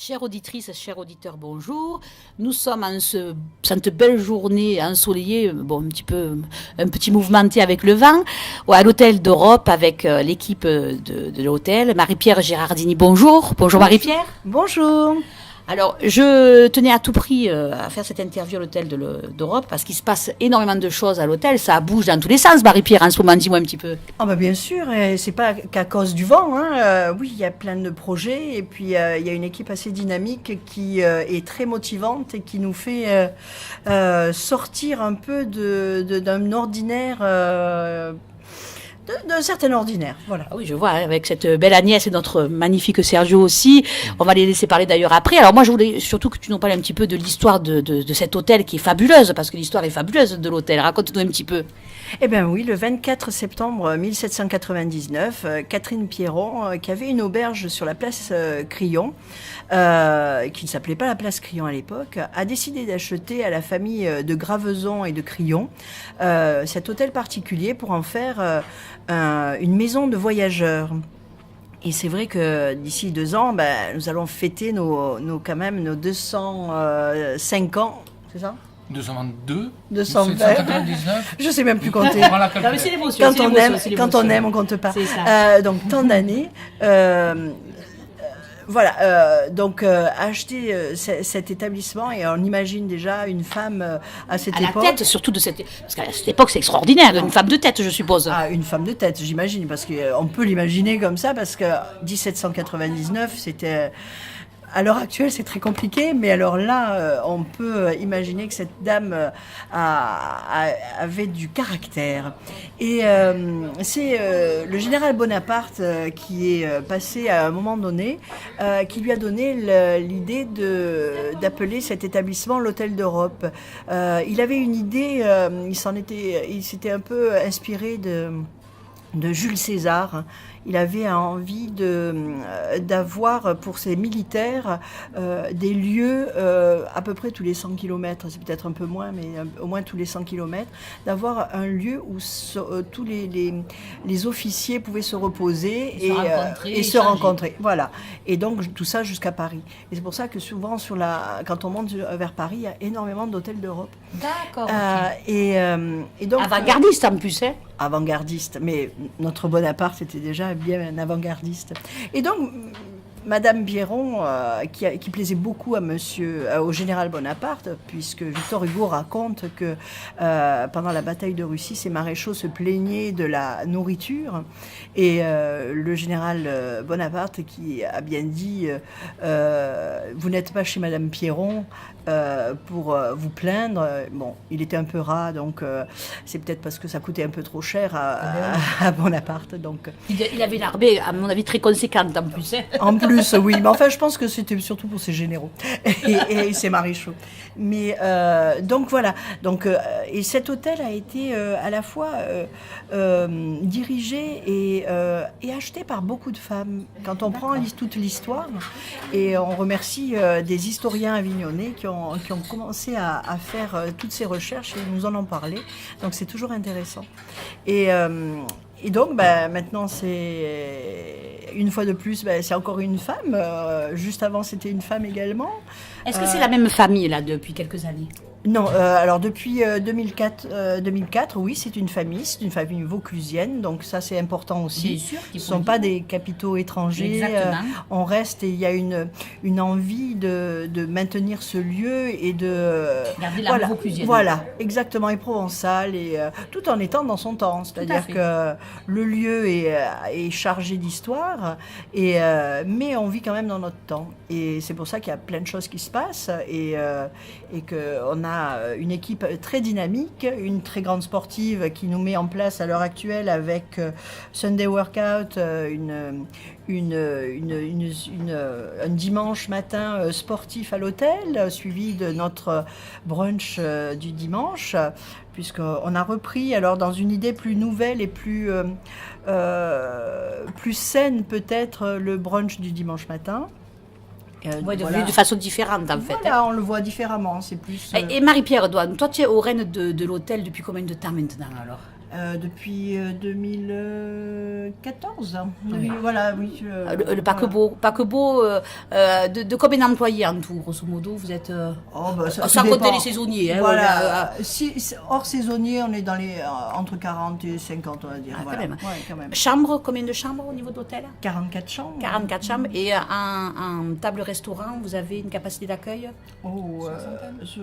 Chères auditrices, chers auditeurs, bonjour. Nous sommes en cette belle journée ensoleillée, un petit mouvementé avec le vent, à l'hôtel d'Europe avec l'équipe de l'hôtel. Marie-Pierre Gérardini, bonjour. Bonjour Marie-Pierre. Bonjour. Alors, je tenais à tout prix à faire cette interview à l'hôtel d'Europe parce qu'il se passe énormément de choses à l'hôtel. Ça bouge dans tous les sens, Marie-Pierre, en ce moment. Dis-moi un petit peu. Ah bah bien sûr, et c'est pas qu'à cause du vent. Oui, il y a plein de projets et puis il y a une équipe assez dynamique qui est très motivante et qui nous fait sortir un peu d'un ordinaire. D'un certain ordinaire, voilà. Ah oui, je vois, avec cette belle Agnès et notre magnifique Sergio aussi. On va les laisser parler d'ailleurs après. Alors moi, je voulais surtout que tu nous parles un petit peu de l'histoire de cet hôtel qui est fabuleuse, parce que l'histoire est fabuleuse de l'hôtel. Raconte-nous un petit peu. Eh bien oui, le 24 septembre 1799, Catherine Pierron, qui avait une auberge sur la place Crillon, qui ne s'appelait pas la place Crillon à l'époque, a décidé d'acheter à la famille de Graveson et de Crillon cet hôtel particulier pour en faire une maison de voyageurs. Et c'est vrai que d'ici 2 ans, nous allons fêter nos 205 ans, c'est ça ? 222, 220. 799. Je sais même plus compter. Voilà, Non, mais c'est l'émotion. Quand on aime, on compte pas. C'est ça. Donc tant d'années. Acheter cet établissement et on imagine déjà une femme à cette époque. La tête, surtout de cette... Parce qu'à cette époque, c'est extraordinaire, une femme de tête, je suppose. Ah, une femme de tête, j'imagine, parce qu'on peut l'imaginer comme ça, parce que 1799, c'était... À l'heure actuelle, c'est très compliqué, mais alors là, on peut imaginer que cette dame avait du caractère. Et c'est le général Bonaparte qui est passé à un moment donné, qui lui a donné l'idée d'appeler cet établissement l'Hôtel d'Europe. Il avait une idée, il s'était un peu inspiré de Jules César. Il avait envie d'avoir pour ses militaires des lieux à peu près tous les 100 km, c'est peut-être un peu moins, mais au moins tous les 100 km, d'avoir un lieu où tous les officiers pouvaient se reposer et se rencontrer. Voilà. Et donc tout ça jusqu'à Paris. Et c'est pour ça que souvent quand on monte vers Paris, il y a énormément d'hôtels d'Europe. D'accord. Et donc avant-gardiste en plus, hein. Avant-gardiste, mais notre Bonaparte était déjà bien un avant-gardiste. Et donc, Madame Pierron, qui plaisait beaucoup au général Bonaparte, puisque Victor Hugo raconte que pendant la bataille de Russie, ces maréchaux se plaignaient de la nourriture, et le général Bonaparte qui a bien dit vous n'êtes pas chez Madame Pierron pour vous plaindre. Bon, il était un peu ras, donc c'est peut-être parce que ça coûtait un peu trop cher à Bonaparte. Donc il avait une armée, à mon avis, très conséquente en plus. Hein. En plus, oui. Mais enfin, je pense que c'était surtout pour ses généraux et ses maréchaux. Mais donc voilà. Donc et cet hôtel a été à la fois dirigé et acheté par beaucoup de femmes. Quand on prend toute l'histoire, et on remercie des historiens avignonnais qui ont commencé à faire toutes ces recherches et nous en ont parlé. Donc c'est toujours intéressant. Et donc, maintenant, c'est une fois de plus, c'est encore une femme. Juste avant, c'était une femme également. Est-ce que c'est la même famille, là, depuis quelques années ? Non, alors depuis 2004, oui, c'est une famille vauclusienne, donc ça c'est important aussi. Bien sûr, ce ne sont pas des capitaux étrangers. Exactement. On reste et il y a une envie de maintenir ce lieu et de garder la vauclusienne. Voilà, exactement, et provençal, et tout en étant dans son temps, c'est-à-dire que le lieu est chargé d'histoire, mais on vit quand même dans notre temps, et c'est pour ça qu'il y a plein de choses qui se passent et qu'on a une équipe très dynamique, une très grande sportive qui nous met en place à l'heure actuelle avec Sunday Workout, un dimanche matin sportif à l'hôtel, suivi de notre brunch du dimanche, puisqu'on a repris alors dans une idée plus nouvelle et plus saine peut-être le brunch du dimanche matin. Vu de façon différente, en fait. Voilà, on le voit différemment, c'est plus... Et Marie-Pierre Douane, toi, tu es aux rênes de l'hôtel depuis combien de temps maintenant, alors ? depuis 2014. Oui. Voilà, oui. Le paquebot, de combien d'employés en tout, grosso modo, vous êtes Oh, bah, ça sans dépend. compter les saisonniers. Hein, Voilà. Hors saisonnier, on est dans les entre 40 et 50, on va dire. Ah, voilà. quand même. Ouais, quand même. Chambres, combien de chambres au niveau de l'hôtel? 44 chambres. 44 chambres. Et en table-restaurant, vous avez une capacité d'accueil? Oh,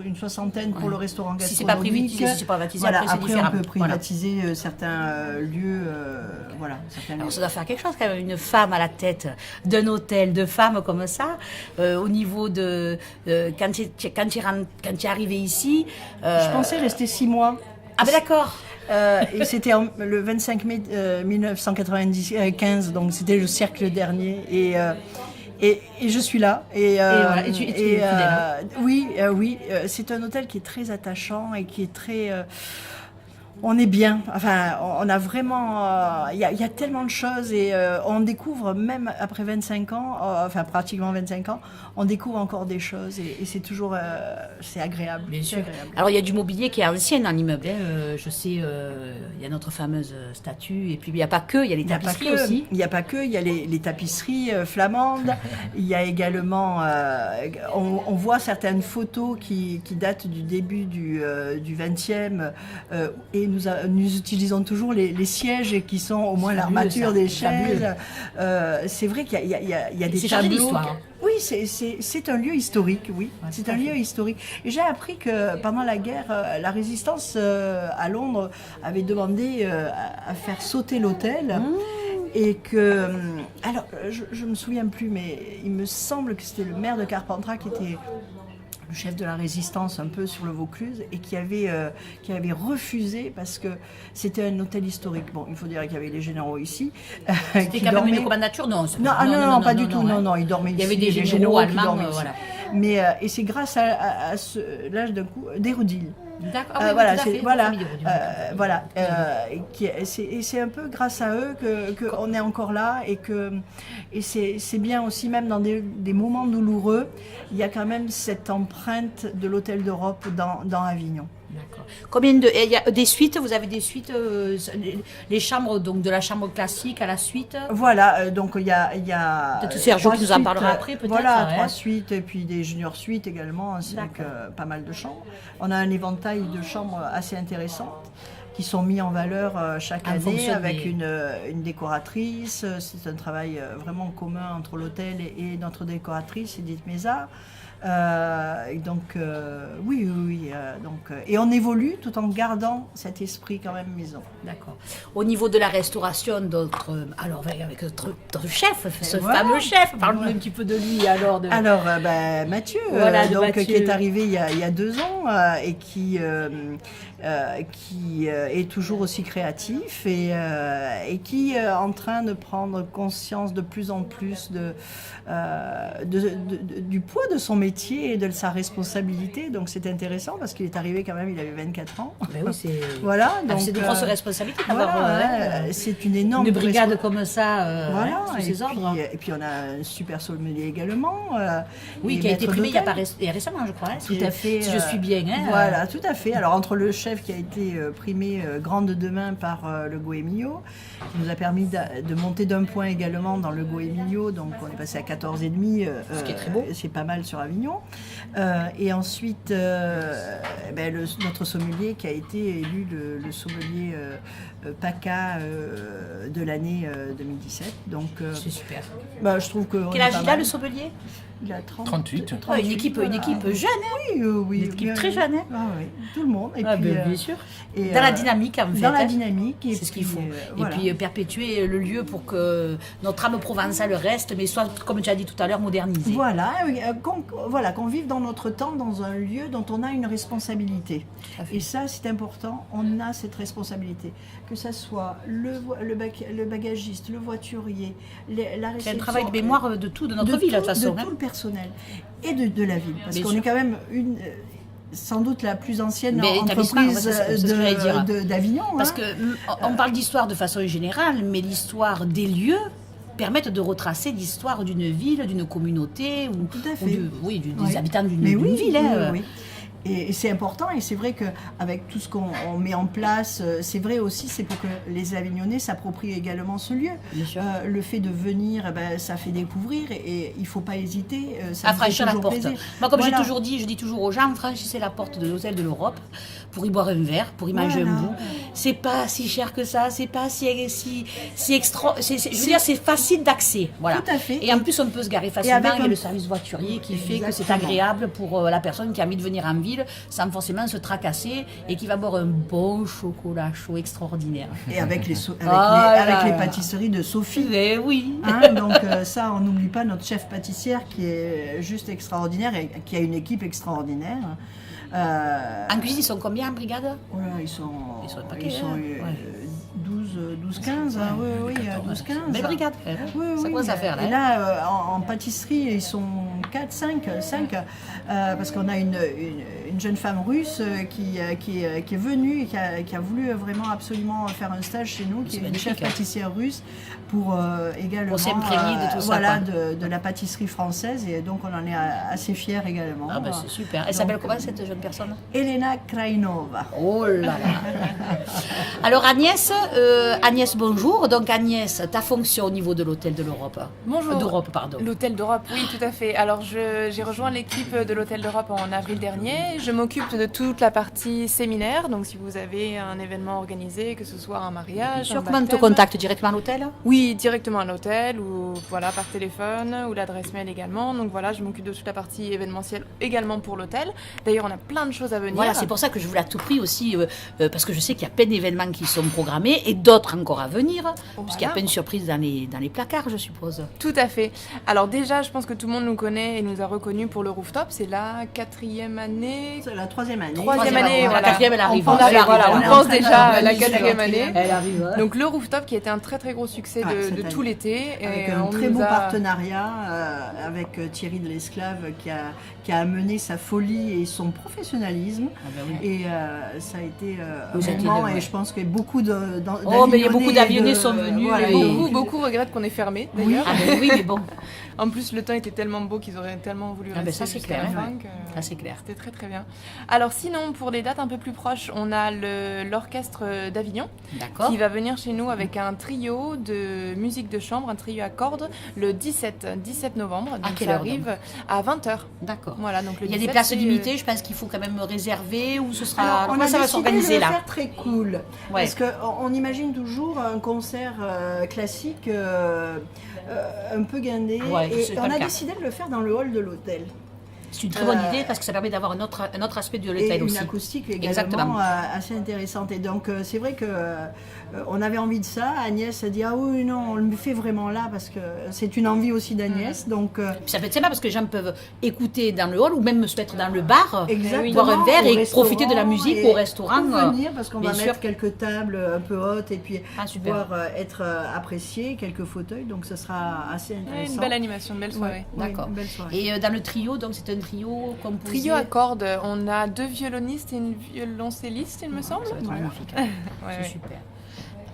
une soixantaine pour le restaurant Si c'est pas gastronomique. privatisé, si c'est pas privatisé, Voilà, après c'est différent. on peut privatiser certains lieux. Voilà, certains lieux. Alors ça doit faire quelque chose quand même, une femme à la tête d'un hôtel de femmes comme ça, au niveau de... quand tu es arrivé ici... Je pensais rester 6 mois. Ah ben d'accord. Et c'était le 25 mai 1995, donc c'était le siècle dernier. Et je suis là. Voilà, et tu es fidèle. Oui, c'est un hôtel qui est très attachant et qui est très... on est bien. Enfin, on a vraiment... Il y a tellement de choses et on découvre, même après 25 ans, enfin pratiquement 25 ans, on découvre encore des choses et c'est toujours... c'est agréable. Bien C'est sûr. agréable. Alors il y a du mobilier qui est ancien dans l'immeuble. Hein. Je sais, il y a notre fameuse statue. Et puis il n'y a pas que, il y a les Il n'y a pas tapisseries que, aussi. il n'y a pas que, il y a les tapisseries flamandes, il y a également, on voit certaines photos qui datent du début du 20e et nous utilisons toujours les sièges qui sont au moins Fabuleux, l'armature ça. des Fabuleux. chaises. C'est vrai qu'il y a des C'est chargé tableaux. d'histoire. Oui, c'est un lieu historique, oui. Ouais, C'est tout à un fait. lieu historique. Et j'ai appris que pendant la guerre, la résistance à Londres avait demandé à faire sauter l'hôtel. Et que... Alors, je me souviens plus, mais il me semble que c'était le maire de Carpentras qui était le chef de la résistance un peu sur le Vaucluse et qui avait refusé parce que c'était un hôtel historique. Bon, il faut dire qu'il y avait les généraux ici. C'était quand même une commandature? Non, Non, pas du tout. Non, ils dormaient ici. Il y avait des les généraux qui allemands, dormaient ici. voilà. Mais et c'est grâce à l'âge d'un coup d'Héroudil. D'accord. Ah oui, Voilà, tout à c'est fait, voilà, famille de Rodin. et c'est un peu grâce à eux que on est encore là et c'est bien aussi même dans des moments douloureux, il y a quand même cette empreinte de l'Hôtel d'Europe dans Avignon. D'accord. Combien de... Il y a des suites, vous avez des suites, les chambres, donc de la chambre classique à la suite? Voilà, donc il y a Peut-être Sergio 3 qui nous en suites, parlera après, peut-être. Voilà, Ouais. 3 suites et puis des junior suites également, ainsi que pas mal de chambres. On a un éventail de chambres assez intéressantes qui sont mis en valeur chaque En année fonction avec des- une décoratrice. C'est un travail vraiment commun entre l'hôtel et notre décoratrice, Edith Mézard. Et on évolue tout en gardant cet esprit quand même maison. D'accord. Au niveau de la restauration, alors avec notre chef, ce Voilà. fameux chef, parle-nous Voilà. un petit peu de lui alors. Alors, Mathieu, Voilà, de donc, Mathieu. qui est arrivé il y a 2 ans et qui est toujours aussi créatif et qui est en train de prendre conscience de plus en plus du poids de son métier et de sa responsabilité. Donc c'est intéressant parce qu'il est arrivé quand même, il avait 24 ans. Ben oui, c'est Voilà, donc c'est de grosses responsabilités d'avoir voilà, c'est une énorme une brigade comme ça voilà, sous ses ordres. et puis on a un super sommelier également. Oui, et qui a été maître primé il y a pas d'hôtel. récemment, je crois. Hein, Tout à fait. Si je suis bien. Hein, Voilà, tout à fait. Alors entre le chef qui a été primé grande demain par le Goemio, qui nous a permis de monter d'un point également dans le Goemio, donc on est passé à 14,5. Ce qui est très beau. C'est pas mal sur Avignon. Et ensuite, notre sommelier qui a été élu le sommelier PACA de l'année 2017. Donc, c'est super. je trouve que. Quel âge il a, le sommelier? Il a 30, 38. Une équipe jeune, hein. Oui, Une équipe très jeune, hein. Ah oui, tout le monde. Et puis, bien sûr. et, Dans la dynamique, en fait. Dans la hein. dynamique. Et C'est ce qu'il puis, faut. voilà. Et puis perpétuer le lieu pour que notre âme provençale reste, mais soit, comme tu as dit tout à l'heure, modernisée. Voilà, qu'on vive dans notre temps, dans un lieu dont on a une responsabilité. à fait. Et ça, c'est important, on a cette responsabilité. Que ça soit le bagagiste, le voiturier, la réception. C'est un travail de mémoire de tout, de notre ville, de toute façon. De hein. tout le personnel et de la ville. Parce Bien qu'on sûr. est quand même sans doute la plus ancienne Mais établissement, entreprise c'est ce que j'allais dire. d'Avignon. Parce hein. que on parle d'histoire de façon générale, mais l'histoire des lieux permettent de retracer l'histoire d'une ville, d'une communauté, ou, Tout à fait. ou des Oui. habitants d'une Mais oui, ville. hein. oui. Et c'est important, et c'est vrai qu'avec tout ce qu'on met en place, c'est vrai aussi, c'est pour que les Avignonnais s'approprient également ce lieu. Bien sûr. Le fait de venir, ça fait découvrir, et il ne faut pas hésiter, ça À nous fait franchir la toujours porte. plaisir. Moi, comme Voilà. je dis toujours aux gens, franchissez la porte de l'hôtel de l'Europe pour y boire un verre, pour y manger Voilà. un bout. C'est pas si cher que ça, c'est pas si extra. Je veux dire, c'est facile d'accès. Voilà. Tout à fait. Et en plus, on peut se garer facilement. avec Il y a un- le service voiturier qui fait que c'est Exactement. agréable pour la personne qui a envie de venir en ville sans forcément se tracasser et qui va boire un bon chocolat chaud extraordinaire. Et avec les, là les là. pâtisseries de Sophie. Eh oui. Hein, donc ça, on n'oublie pas notre chef pâtissière qui est juste extraordinaire et qui a une équipe extraordinaire. En cuisine, ils sont combien en brigade? Voilà, ils sont un paquet, hein. Ouais. 12-15, hein, oui, 12-15. Belle brigade. Oui, Ça oui. commence à faire là. Et là, en pâtisserie, ils sont 4, 5, parce qu'on a une jeune femme russe qui est venue et qui a voulu vraiment absolument faire un stage chez nous, qui C'est est une magnifique, chef hein. pâtissière russe, pour également Pour s'imprégner de tout ça, voilà, quoi. de la pâtisserie française, et donc on en est assez fiers également. Ah ben c'est super. Elle Donc, s'appelle comment cette jeune personne? Elena Krajnova. Oh là là. Alors Agnès, Agnès bonjour. Donc Agnès, ta fonction au niveau de l'hôtel de l'Europe. Bonjour. D'Europe, pardon. L'Hôtel d'Europe, oui, tout à fait. Alors, j'ai rejoint l'équipe de l'Hôtel d'Europe en avril dernier. Je m'occupe de toute la partie séminaire. Donc, si vous avez un événement organisé, que ce soit un mariage, Sur un comment on te baptême. contacte directement à l'hôtel? Oui, directement à l'hôtel ou voilà, par téléphone ou l'adresse mail également. Donc, voilà, je m'occupe de toute la partie événementielle également pour l'hôtel. D'ailleurs, on a plein de choses à venir. Voilà, c'est pour ça que je voulais à tout prix aussi, parce que je sais qu'il y a plein d'événements qui sont programmés et d'autres encore à venir, parce qu'il y a plein de surprises dans les placards, je suppose. Tout à fait. Alors déjà, je pense que tout le monde nous connaît et nous a reconnus pour le rooftop. C'est la 4e année. C'est la 3e année. Troisième année, La voilà. quatrième, elle arrive. On pense, Elle arrive, voilà, elle on arrive. pense On est en déjà train à la d'organiser la 4e année. quatrième. Elle arrive. Ouais. Donc le rooftop qui a été un très très gros succès Ouais, de cette année. tout l'été. Avec Et un on très nous beau a- partenariat avec Thierry de l'Esclave qui a amené sa folie et son professionnalisme. Ah ben oui. Et ça a été Oui, ça a un été moment, ouais. et je pense que beaucoup Oh, mais il y a beaucoup d'avionnés sont venus, Voilà, et- Beaucoup regrettent qu'on ait fermé d'ailleurs. Ah ben oui, mais bon, En plus, le temps était tellement beau qu'ils auraient tellement voulu Ah ben rester ça, c'est jusqu'à clair, la hein. fin que ça c'est clair. c'était très très bien. Alors sinon, pour les dates un peu plus proches, on a l'orchestre d'Avignon D'accord. qui va venir chez nous avec un trio de musique de chambre, un trio à cordes, le 17 novembre. Donc quelle ça heure, arrive à 20h. D'accord. Voilà, donc le Il y a des 17, places c'est, limitées, je pense qu'il faut quand même réserver ou ce sera. Alors, on comment a ça va décidé s'organiser de le là? faire très cool, Ouais. parce qu'on imagine toujours un concert classique un peu guindé, Ouais, c'est et pas on le a cas. décidé de le faire dans le hall de l'hôtel. C'est une très bonne idée parce que ça permet d'avoir un autre aspect de Et l'hôtel une aussi. acoustique également Exactement. assez intéressante. Et donc c'est vrai que on avait envie de ça. Agnès a dit ah oui non, on le fait vraiment là parce que c'est une envie aussi d'Agnès. Donc Puis ça peut être sympa parce que les gens peuvent écouter dans le hall ou même se mettre dans le bar, exactement, boire un verre au et profiter de la restaurant, musique et au restaurant. pour venir parce qu'on bien va sûr. mettre quelques tables un peu hautes et puis Ah, super. pouvoir être apprécié, quelques fauteuils. Donc ce sera assez ouais, intéressant. une belle animation, une belle soirée. Ouais, D'accord. une belle soirée. Et dans le trio, donc c'est un trio composé. Trio à cordes, on a 2 violonistes et une violoncelliste, il me semble. Ça va être Voilà. magnifique. Ouais, C'est ouais. super.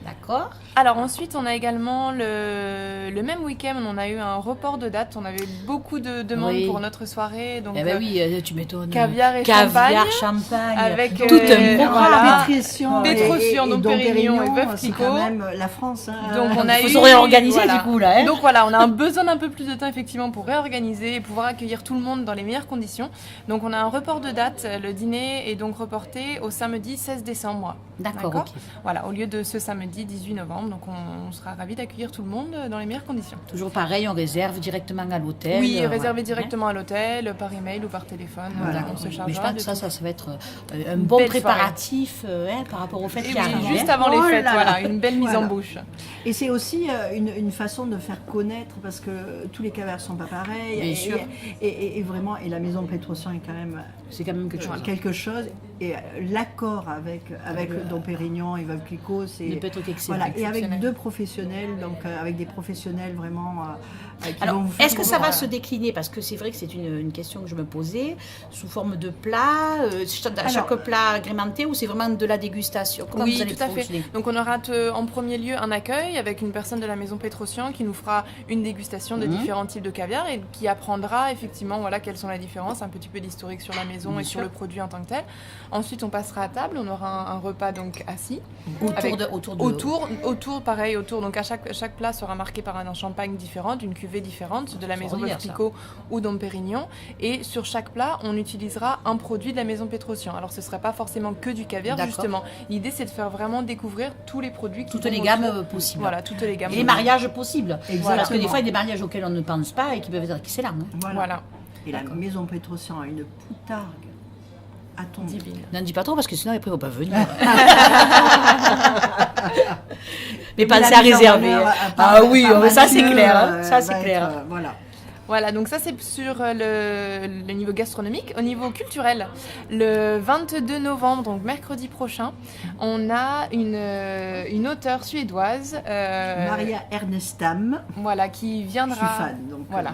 D'accord. Alors ensuite, on a également le même week-end, on a eu un report de date. On avait eu beaucoup de demandes Oui. pour notre soirée. Donc, Eh ben oui, tu m'étonnes. caviar et Caviar, champagne. champagne. Avec tout un programme. voilà. Pétrissant, Pétrissant, donc Pérignon et Veuve c'est Clicquot. quand même la France. Hein. Donc on a Faut eu se réorganiser voilà. du coup là. Hein. Donc voilà, on a un besoin d'un peu plus de temps effectivement pour réorganiser et pouvoir accueillir tout le monde dans les meilleures conditions. Donc on a un report de date, le dîner est donc reporté au samedi 16 décembre. D'accord, ok. Voilà, au lieu de ce samedi 18 novembre. Donc on sera ravis d'accueillir tout le monde dans les meilleures conditions. Toujours pareil, on réserve directement à l'hôtel. Oui, réservé voilà. directement à l'hôtel, par email ou par téléphone. Voilà. On se chargera Mais je pense de que ça tout. va être un bon belle préparatif par rapport aux fêtes Et qui oui, arrivent. juste hein. avant les Oh fêtes, là voilà, là. une belle mise Voilà. en bouche. Et c'est aussi une façon de faire connaître parce que tous les caviars sont pas pareils. Bien sûr. Et vraiment, et la maison Pétrosian est quand même C'est quand même quelque chose. quelque chose. Et l'accord avec le Dom Pérignon et Veuve Clicquot, c'est Ne peut être qu'excellent. voilà. Et avec exceptionnel. 2 professionnels, donc avec des professionnels vraiment. Qui Alors, vont vous faire est-ce que ça va voilà. se décliner? Parce que c'est vrai que c'est une question que je me posais, sous forme de plat, chaque plat agrémenté ou c'est vraiment de la dégustation? Comment Oui, vous allez tout à fait. fonctionner? Donc on aura en premier lieu un accueil avec une personne de la maison Pétrosian qui nous fera une dégustation de différents types de caviar et qui apprendra effectivement voilà, quelles sont les différences, un petit peu d'historique sur la maison. maison Bien et sûr. sur le produit en tant que tel. Ensuite, on passera à table, on aura un repas donc assis. Autour, pareil, donc à chaque plat sera marqué par un champagne différent, une cuvée différente de la maison Veuve Clicquot ou Dom Pérignon. Et sur chaque plat, on utilisera un produit de la maison Pétrosian. Alors ce ne sera pas forcément que du caviar, justement. L'idée, c'est de faire vraiment découvrir tous les produits. Toutes les gammes possibles. Voilà, toutes les gammes. Et les mariages possibles. Exactement. Parce que des fois, il y a des mariages auxquels on ne pense pas et qui peuvent être excellents. Hein. Voilà. Et la maison Pétrosian a une poutargue à tomber. Divine. N'en dis pas trop parce que sinon après ils vont pas venir. Mais pensez à réserver. Ah oui, ça c'est clair. Hein. Ça c'est clair. Voilà, donc ça c'est sur le niveau gastronomique. Au niveau culturel, le 22 novembre, donc mercredi prochain, on a une auteure suédoise. Maria Ernestam. Voilà, qui viendra. Je suis fan, donc. Voilà.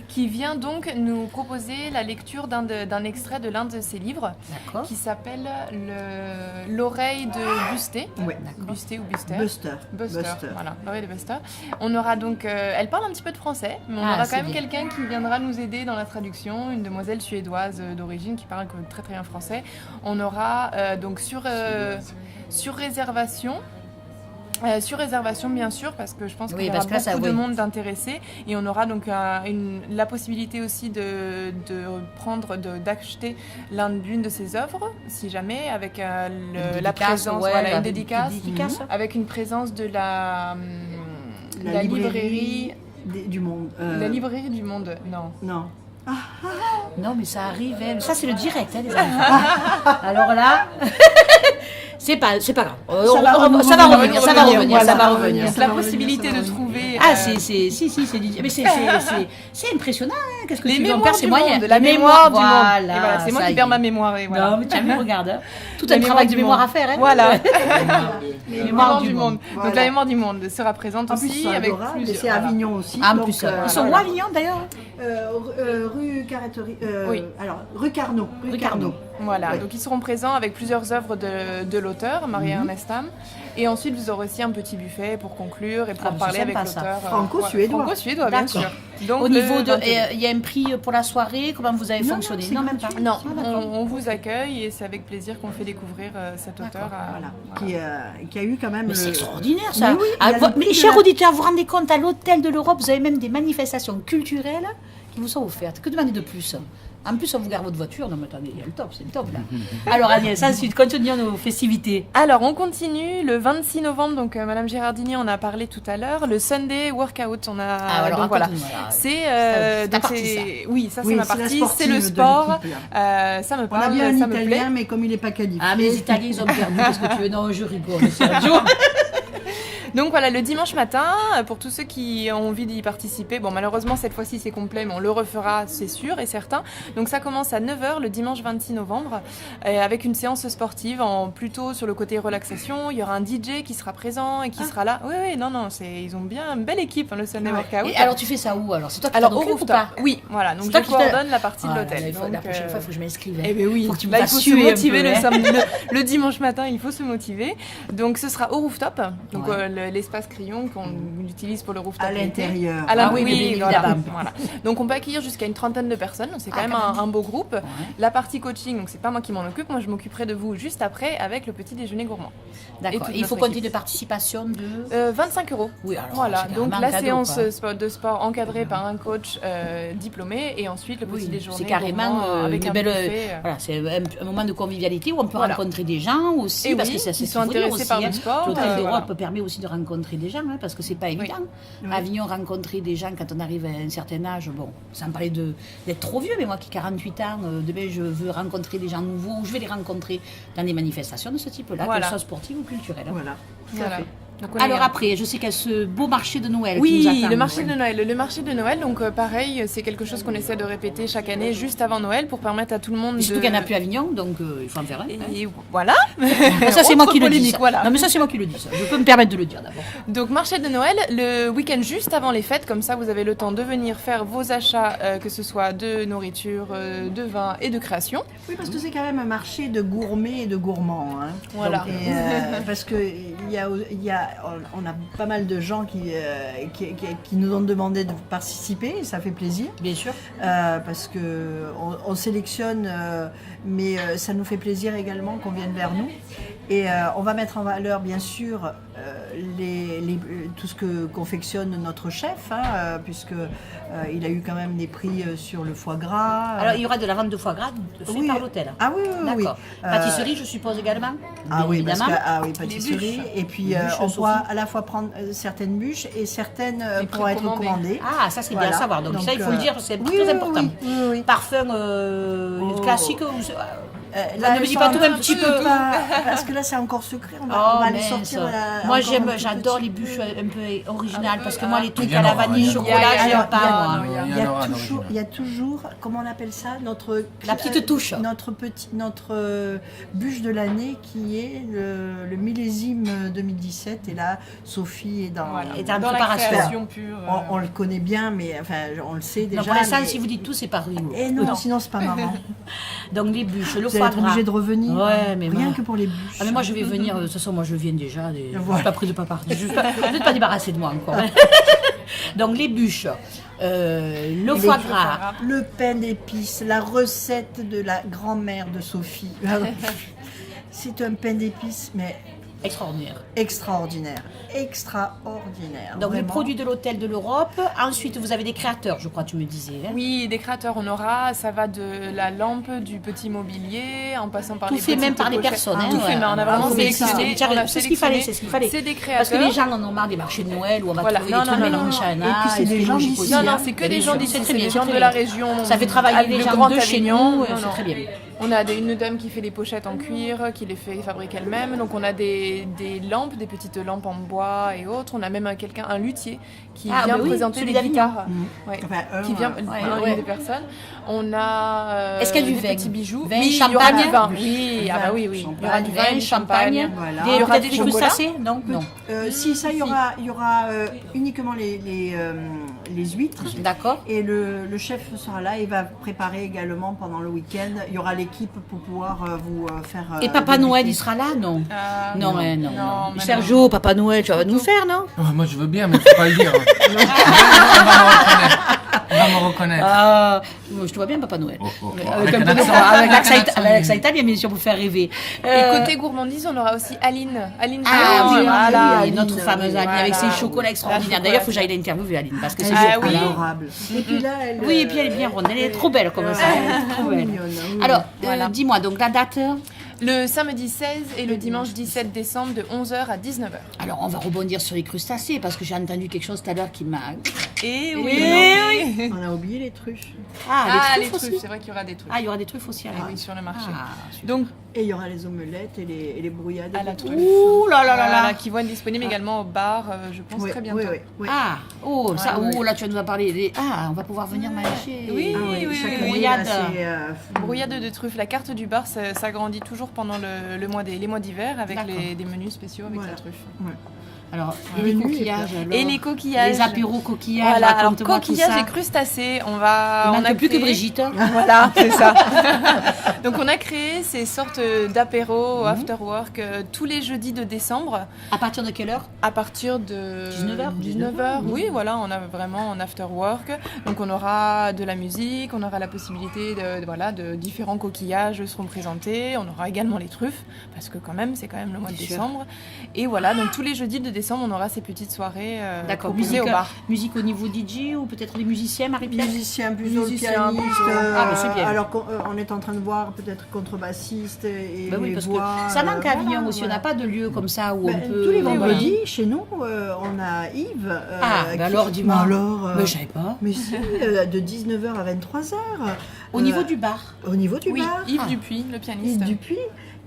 Qui vient donc nous proposer la lecture d'un extrait de l'un de ses livres qui s'appelle L'oreille de Busté. Ouais. Busté ou Buster. Buster. Voilà, l'oreille de Buster. On aura donc, elle parle un petit peu de français, mais on aura quand même quelqu'un qui viendra nous aider dans la traduction, une demoiselle suédoise d'origine qui parle très très bien français. On aura donc sur réservation. Sur réservation bien sûr parce que je pense qu'il y aura beaucoup de monde d'intéressés et on aura donc la possibilité aussi d'acheter l'une de ses œuvres si jamais avec la présence une dédicace avec une présence de la librairie du monde. La librairie du monde, non. Non mais ça arrive, hein. Ça c'est le direct, hein, les enfants. Alors là. C'est pas grave. Ça va revenir. La possibilité de trouver. Ah, c'est impressionnant. Hein. Qu'est-ce que les tu veux en mémoires c'est moyen. La mémoire du monde. Voilà, c'est moi qui perds ma mémoire. Et voilà. Non, mais tu as vu, regarde. Hein. Tout un travail de mémoire à faire. Hein. Voilà. Les mémoires du monde. Donc la mémoire du monde sera présente aussi avec plusieurs. C'est Avignon aussi. En plus, ils sont où Avignon d'ailleurs Rue Carretterie. Oui. Alors rue Carnot. Voilà, donc ils seront présents avec plusieurs œuvres de l'auteur, Maria Ernestam. Et ensuite, vous aurez aussi un petit buffet pour conclure et pour parler avec l'auteur. Franco-suédois. Franco-suédois, bien sûr. Donc, au niveau de. Il y a un prix pour la soirée, comment vous avez fonctionné? Non, même pas. Non, on vous accueille et c'est avec plaisir qu'on fait découvrir cet auteur. Qui a eu quand même. Mais c'est extraordinaire ça. Mais oui, mais chers auditeurs, vous vous rendez compte, à l'Hôtel de l'Europe, vous avez même des manifestations culturelles qui vous sont offertes. Que demander de plus? En plus, on vous garde votre voiture. Non, mais attendez, il y a le top, c'est le top là. Alors, Agnès, ensuite, continuons nos festivités. Alors, on continue le 26 novembre. Donc, Madame Girardini en a parlé tout à l'heure. Le Sunday Workout. On a. Alors, donc, voilà. C'est. ta partie, ça. Oui, ça, c'est ma partie. C'est le sport. Ça me parle. On a bien ça un me plaît. Italien, mais comme il n'est pas qualifié. Ah, mais les Italiens, ils ont perdu. Qu'est-ce que tu veux? Non, je rigole, Sergio. Donc voilà, le dimanche matin, pour tous ceux qui ont envie d'y participer, bon malheureusement cette fois-ci c'est complet, mais on le refera, c'est sûr et certain. Donc ça commence à 9h le dimanche 26 novembre, avec une séance sportive, plutôt sur le côté relaxation. Il y aura un DJ qui sera présent et qui sera là. Oui, ils ont bien une belle équipe, le Sunday Workout. Et alors tu fais ça où alors? C'est toi qui au rooftop ou pas? Oui, voilà, donc je coordonne la partie de l'hôtel. La prochaine fois, il faut que je m'inscrive. Eh bien oui, faut que tu me il faut se motiver le dimanche matin, il faut se motiver. Donc ce sera au rooftop, donc l'espace crayon qu'on utilise pour le rooftop. À l'intérieur. Voilà. Donc on peut accueillir jusqu'à une trentaine de personnes, donc c'est quand même un beau groupe. Ouais. La partie coaching, donc c'est pas moi qui m'en occupe, moi je m'occuperai de vous juste après avec le petit déjeuner gourmand. D'accord. Et il faut compter de participation de 25 €. Oui, alors voilà. Donc la séance de sport encadrée par un coach diplômé et ensuite le petit déjeuner. C'est carrément avec un buffet. Voilà, c'est un moment de convivialité où on peut rencontrer des gens aussi, et parce que ils sont intéressés par le sport. L'Hôtel d'Europe permet aussi de rencontrer des gens, parce que c'est pas évident. Oui. Avignon, rencontrer des gens quand on arrive à un certain âge, bon, sans parler d'être trop vieux, mais moi qui ai 48 ans, demain je veux rencontrer des gens nouveaux, ou je vais les rencontrer dans des manifestations de ce type-là, que ce soit sportives ou culturelles. Voilà. Donc alors après, je sais qu'il y a ce beau marché de Noël qui nous attend. Le marché de Noël. Le marché de Noël, donc pareil, c'est quelque chose qu'on essaie de répéter chaque année juste avant Noël pour permettre à tout le monde surtout qu'il n'y en a plus à Avignon, donc il faut en faire un. Et voilà. Ça c'est moi qui le dis. Voilà. Non mais ça c'est moi qui le dis. Je peux me permettre de le dire d'abord. Donc marché de Noël, le week-end juste avant les fêtes, comme ça vous avez le temps de venir faire vos achats, que ce soit de nourriture, de vin et de création. Oui, parce que c'est quand même un marché de gourmets et de gourmands. Hein. Voilà. Et, parce que il y a on a pas mal de gens qui nous ont demandé de participer, et ça fait plaisir. Bien sûr. Parce que on sélectionne, mais ça nous fait plaisir également qu'on vienne vers nous. Et on va mettre en valeur, bien sûr, tout ce que confectionne notre chef, puisque il a eu quand même des prix sur le foie gras. Alors, il y aura de la vente de foie gras fait par l'hôtel. Ah oui, oui. D'accord. Pâtisserie, je suppose également. Ah oui, évidemment. Pâtisserie. Et puis Les bûches, on Sophie. pourra à la fois prendre certaines bûches et certaines pourront être précommandées. commandées. Ah, ça c'est bien à savoir. Donc, ça, il faut le dire, c'est oui, très oui, important. oui. Parfum classique. Là, ne me dis pas tout un petit peu. Parce que là, c'est encore secret. On va les mince. sortir. Moi, encore un j'adore petit les bûches un peu originales parce que Ah, moi, les trucs il y en à la aura, vanille, il y en chocolat, aura. j'aime pas, moi. Il y en aura il y a toujours, comment on appelle ça, La petite touche. notre bûche de l'année qui est le millésime 2017. Et là, Sophie est dans. Voilà. Et en Dans la préparation. création pure. On le connaît bien, mais enfin, on le sait déjà. Donc, pour l'instant, mais- si vous dites tout, c'est pas rigolo. Et non, sinon c'est pas marrant. Donc, les bûches, le Vous allez foie être gras. obligé de revenir. Ouais, mais rien moi- que pour les bûches. Ah mais moi je vais venir, de toute façon moi je viens déjà, je Voilà. suis pas pris de pas partir, vous n'êtes pas débarrassé de moi encore. Donc les bûches, le foie gras, Le pain d'épices, la recette de la grand-mère de Sophie. C'est un pain d'épices, mais extraordinaire. extraordinaire. Extraordinaire. Donc les vraiment. produits de l'hôtel de l'Europe, ensuite vous avez des créateurs je crois tu me disais. Hein. Oui, des créateurs on aura, ça va de la lampe, du petit mobilier, en passant par Tout les fait même petites par les pochettes. personnes. Tout fait main, on a vraiment faut sélectionné. exister. on a C'est ce qu'il fallait, sélectionné. c'est ce qu'il fallait. C'est des Parce que créateurs. les gens en ont marre des marchés de Noël où on va Voilà. trouver Non, des trucs non, non, mélange non. à Et puis c'est des gens d'ici, Non, non, hein. c'est que Bien des gens sûr. d'ici, C'est c'est très bien, des c'est gens très de bien. la région. Ça fait travailler les le gens Grand de chez Avignon. nous, Non, c'est non. très bien. On a une dame qui fait les pochettes en cuir, qui les fait fabriquer elle-même. Donc on a des lampes, des petites lampes en bois et autres. On a même un luthier qui Ah, vient bah oui, présenter celui les d'Avignon. guitares. Ouais. Enfin, Qui vient, ouais. une des personnes. On a Est-ce qu'il y a du des vin petits bijoux. Vin, Oui, il y aura champagne du vin. Du Oui, ah vin, bah oui, oui. champagne. Il y aura du vin, du champagne, Voilà. des, Il y aura peut-être des des chocolats. crustacés non non. Si, ça, il y aura uniquement les huîtres. D'accord. Et le chef sera là et va préparer également pendant le week-end. Il y aura l'équipe pour pouvoir vous faire. Et Papa Noël déguster. il sera là non? Ah, Non, ouais, non. mais Sergio, Papa Noël, tu vas nous faire, non? Ouais, moi je veux bien, mais faut pas le dire. On va me reconnaître. Ah, je te vois bien, Papa Noël. Oh, oh, oh. Avec Avec un un peu de- accent. avec l'accent Avec un accent. avec l'accent italien, bien sûr, pour faire rêver. Et côté gourmandise, on aura aussi Aline. Aline Ah Géant, oui, voilà. oui, notre fameuse Aline avec ses Voilà. chocolats extraordinaires. La D'ailleurs, il faut que chocolat. j'aille l'interviewer, Aline, parce que c'est Ah génial. oui. Adorable. Et puis là, elle. Oui, et puis elle est bien ronde, elle est trop belle comme ça. Elle est trop belle. mignonne. Oui. Alors, Voilà. dis-moi, donc la date. Le samedi 16 et le dimanche 17 décembre de 11h à 19h. Alors, on va rebondir sur les crustacés, parce que j'ai entendu quelque chose tout à l'heure qui m'a. Et oui. On a oublié les truffes. Ah, les les truffes truffes, aussi. c'est vrai qu'il y aura des truffes. Ah, il y aura des truffes aussi à Ah la oui, sur le marché. Ah, super. Donc, Et il y aura les omelettes et les brouillades. à la de truffe. Ouh là là là là. Voilà, qui vont être disponibles également au bar, je pense, Oui, très bientôt. oui, oui, oui. Ah, oh, ça, Ouais, oh, ouais. là, tu vas nous en parler. Ah, on va pouvoir venir manger. Oui, Ah oui, oui, chaque oui, année, brouillade. là, c'est, Brouillade de truffes. La carte du bar s'agrandit toujours pendant les mois d'hiver avec D'accord. des menus spéciaux avec Voilà. la truffe. Alors, Un et les menu, coquillages alors Et les coquillages. Les apéros coquillages, Voilà, alors raconte-moi tout coquillages ça. et crustacés, on Il a manque plus que créé- Brigitte. Voilà, c'est ça. Donc on a créé ces sortes d'apéros Mhm. after work tous les jeudis de décembre À partir de quelle heure? à partir de 19h. 19h. Oui, voilà, on a vraiment en after work. Donc on aura de la musique, on aura la possibilité de différents coquillages seront présentés. On aura également les truffes parce que c'est quand même le mois de Bien sûr. décembre. Et voilà, donc tous les jeudis de décembre, on aura ces petites soirées D'accord, proposées musique, au bar. musique au niveau DJ ou peut-être des musiciens, Marie-Pierre? Musicien, plutôt Musicien, pianiste. plutôt. Ah, bah, c'est bien. Alors qu'on est en train de voir peut-être contrebassiste et Ben oui, les parce voix. que ça manque à Avignon voilà, aussi. On voilà. n'a pas de lieu comme ça où Ben, on peut. tous les voilà. vendredis, chez nous, on a Yves. Ah, ben alors, dis-moi. Alors, Mais je savais pas. mais si, de 19h à 23h. Au niveau du bar. Au niveau du Oui, bar. Yves Dupuis, le pianiste. Yves Dupuis,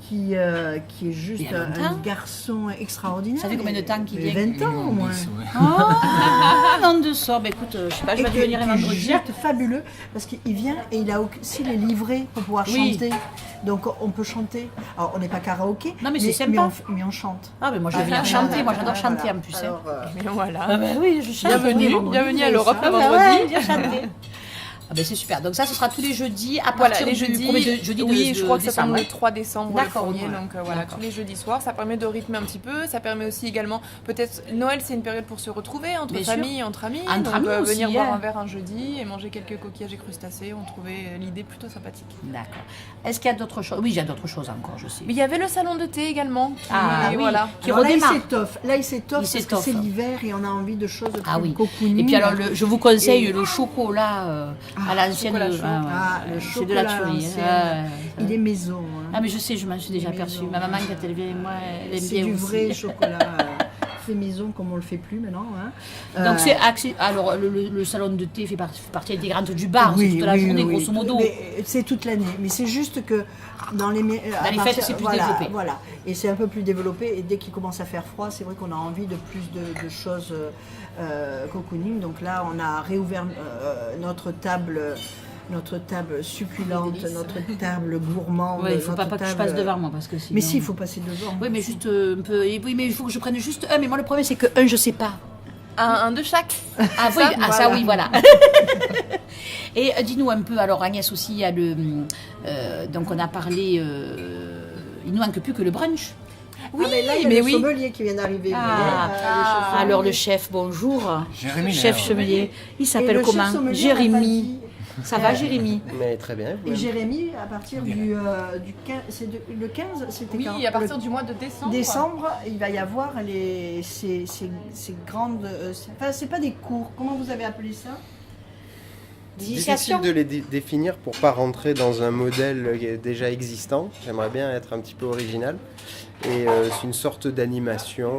qui est juste Il y a un longtemps. garçon extraordinaire. Ça fait combien de temps qu'il Il a vient 20 ans au moins. Ah, non de ça. Ben écoute, je sais pas, je vais Et devenir un qui est vendredi. juste fabuleux parce qu'il vient et il a aussi les livrets pour pouvoir Oui. chanter. Donc on peut chanter. Alors on n'est pas karaoké, Non, mais c'est sympa. mais on chante. Ah, ben moi je vais venir Ah, chanter. Moi voilà, j'adore chanter voilà. en plus. hein. Alors, Mais voilà. Ah, ben oui, je chante. Bienvenue, vendredi, bienvenue à et l'Europe ça, le Ah, ben vendredi. ouais, viens chanter. Ah ben c'est super. Donc ça, ce sera tous les jeudis à Voilà, partir les du jeudis, jeudi oui, de je crois que ça décembre. tombe le 3 décembre le D'accord, premier, ouais. donc voilà, D'accord. tous les jeudis soirs, ça permet de rythmer un petit peu, ça permet aussi également, peut-être, Noël c'est une période pour se retrouver, entre Bien sûr. famille, entre amis, Entre donc amis aussi, venir boire hein. un verre un jeudi et manger quelques coquillages et crustacés, on trouvait l'idée plutôt sympathique. D'accord. Est-ce qu'il y a d'autres choses? Oui, il y a d'autres choses encore, je sais. Mais il y avait le salon de thé également, Ah, oui. voilà. Qui Alors là, il redémarre. s'étoffe. Là, il s'étoffe Il parce que s'étoffe. c'est l'hiver et on a envie de choses plus Ah oui. cocooning. Et puis alors, je vous conseille Et- le chocolat à l'ancienne. chocolat chaud. Le c'est de la chocolat à tuerie. l'ancienne. Il est maison. hein. Ah mais je sais, je m'en suis déjà Mais aperçue. non. Ma maman, quand elle vient, moi, elle aime C'est bien du aussi. vrai chocolat fait maison comme on le fait plus maintenant. hein. Donc c'est accès. Alors le salon de thé fait partie intégrante du bar, c'est toute la journée, grosso modo. Mais c'est toute l'année. Mais c'est juste que dans les fêtes, c'est plus développé. Voilà. Et c'est un peu plus développé. Et dès qu'il commence à faire froid, c'est vrai qu'on a envie de plus de choses cocooning. Donc là, on a réouvert notre table succulente, Des délices. notre table gourmande. Ouais, il faut pas notre que je table- passe devant moi parce que sinon... Mais si, il faut passer devant. Oui, mais juste un peu. Et oui, mais il faut que je prenne juste un. Mais moi, le problème, c'est que un, je sais pas. Un de chaque. Ah, oui, Ça, ça, voilà. oui, voilà. Et dis-nous un peu, alors Agnès aussi, il y a le. Donc, on a parlé. Il ne manque plus que le brunch. Oui, Ah, mais là, il y a mais le oui. sommelier qui vient d'arriver. Ah. Le chef Alors, le sommelier. chef, bonjour. Jérémy, Chef là, sommelier. Il Et s'appelle le chef comment? sommelier, Jérémy. Ça va, Jérémy? Mais très bien. Et Jérémy, à partir du 15, le 15, c'était Oui, quand à partir Le du mois de décembre. décembre, il va y avoir ces grandes... c'est pas des cours, comment vous avez appelé ça? D'initiation? Difficile de les définir pour pas rentrer dans un modèle déjà existant. J'aimerais bien être un petit peu original. Et c'est une sorte d'animation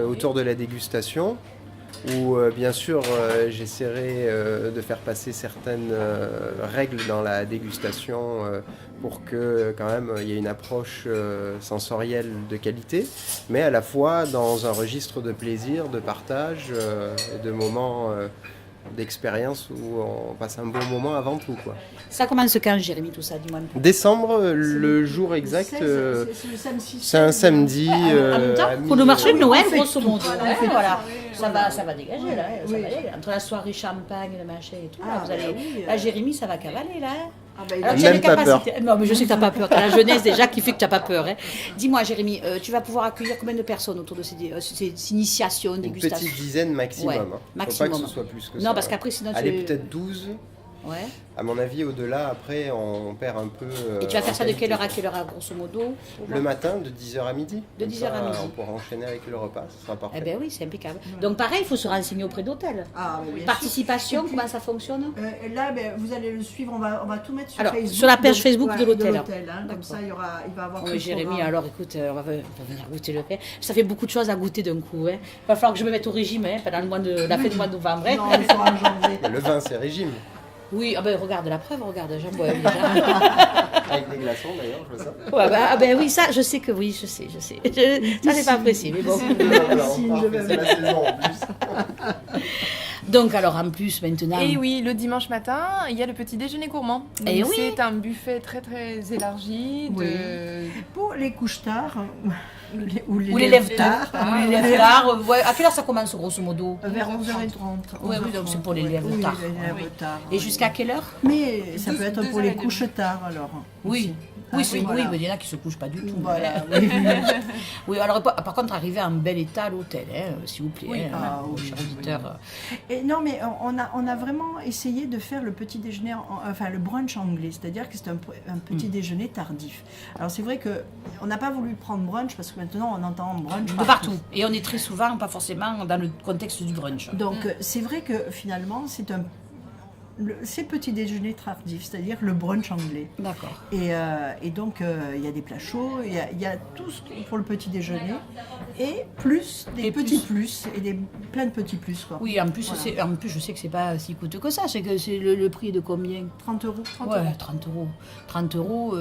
autour de la dégustation où bien sûr j'essaierai de faire passer certaines règles dans la dégustation pour que quand même il y ait une approche sensorielle de qualité, mais à la fois dans un registre de plaisir, de partage et de moments d'expérience où on passe un bon moment avant tout, quoi. Ça commence quand, Jérémy, tout ça? Dis-moi un peu. Décembre, le jour exact, C'est le samedi. c'est un samedi. En même temps, à pour le marché de mi- Noël, on fait grosso tout. modo. Voilà, hein, on fait tout. voilà. Voilà. Ça va dégager, là. Ça Oui. va aller. Entre la soirée champagne, le machin et tout, là, Ah, vous bah allez... oui, Là, Jérémy, ça va cavaler, là. hein. Ah bah, il Alors, a- tu as Même les pas capacités. Non, mais je sais que tu n'as pas peur. Tu as la jeunesse déjà qui fait que tu n'as pas peur. Hein. Dis-moi, Jérémy, tu vas pouvoir accueillir combien de personnes autour de ces initiations, Une dégustations? petite dizaine maximum. Ouais, hein. Faut maximum. pas que ce soit plus que ça. Non, parce qu'après, sinon, Allez, tu... peut-être 12. Ouais. À mon avis, au-delà, après, on perd un peu. Et tu vas faire en ça de quelle qualité. heure à quelle heure, grosso modo? Le matin, de 10h à midi. De Comme 10h à ça, midi. On pourra enchaîner avec le repas, ce sera parfait. Eh bien oui, c'est impeccable. Donc pareil, il faut se renseigner auprès d'hôtels. Ah, mais bien Participation, sûr. Et puis, comment ça fonctionne? là, ben, vous allez le suivre, on va tout mettre sur Alors, Facebook. sur la page Facebook de l'hôtel. hein. Comme D'accord. ça, il va avoir Oh, tout mais le Jérémy, programme. alors écoute, on va venir goûter le pain. Ça fait beaucoup de choses à goûter d'un coup. Hein. Il va falloir que je me mette au régime pendant la fin du mois de novembre. hein. Non, il faut en janvier. Mais le vin, c'est régime. Oui, ah ben, regarde la preuve, regarde, j'en bois déjà. Avec des glaçons, d'ailleurs, je vois ça. Ouais, ah ben oui, ça, je sais que oui, je sais. Ça, j'ai pas apprécié, mais bon. Voilà, Si, on je part, vais c'est la saison en plus. Donc, alors, en plus, maintenant. Et oui, le dimanche matin, il y a le petit déjeuner gourmand. Donc, Eh oui. c'est un buffet très très élargi. Oui. Pour les couches tard, ou les Ou les lèvres tard. tard, Ou les lèvres tard. Ouais, à quelle heure ça commence, grosso modo? vers 11h30. Oui, donc c'est pour les lèvres Oui, tard. les lèvres tard. Et jusqu'à quelle heure? Mais ça peut être pour les 2h30. couches tard, alors. Oui. Ah, Oui, c'est oui, voilà. mais il y en a qui se couchent pas du tout. Voilà, oui. Oui, alors par contre, arriver en bel état à l'hôtel, hein, s'il vous plaît, Oui, hein, ah, oui, chers oui, auditeurs. Et non, mais on a vraiment essayé de faire le petit déjeuner, enfin le brunch anglais, c'est-à-dire que c'est un petit déjeuner tardif. Alors c'est vrai que on n'a pas voulu prendre brunch parce que maintenant on entend brunch De partout. Et on est très souvent, pas forcément dans le contexte du brunch. Donc c'est vrai que finalement c'est petit déjeuner tardif, c'est-à-dire le brunch anglais. D'accord. Et donc il y a des plats chauds, il y a tout ce pour le petit déjeuner et plus des Et petits plus. plus et plein de petits plus quoi. Oui, en plus, Voilà. en plus, je sais que c'est pas si coûteux que ça. C'est que c'est le prix de combien? 30 euros. 30 euros. 30 euros.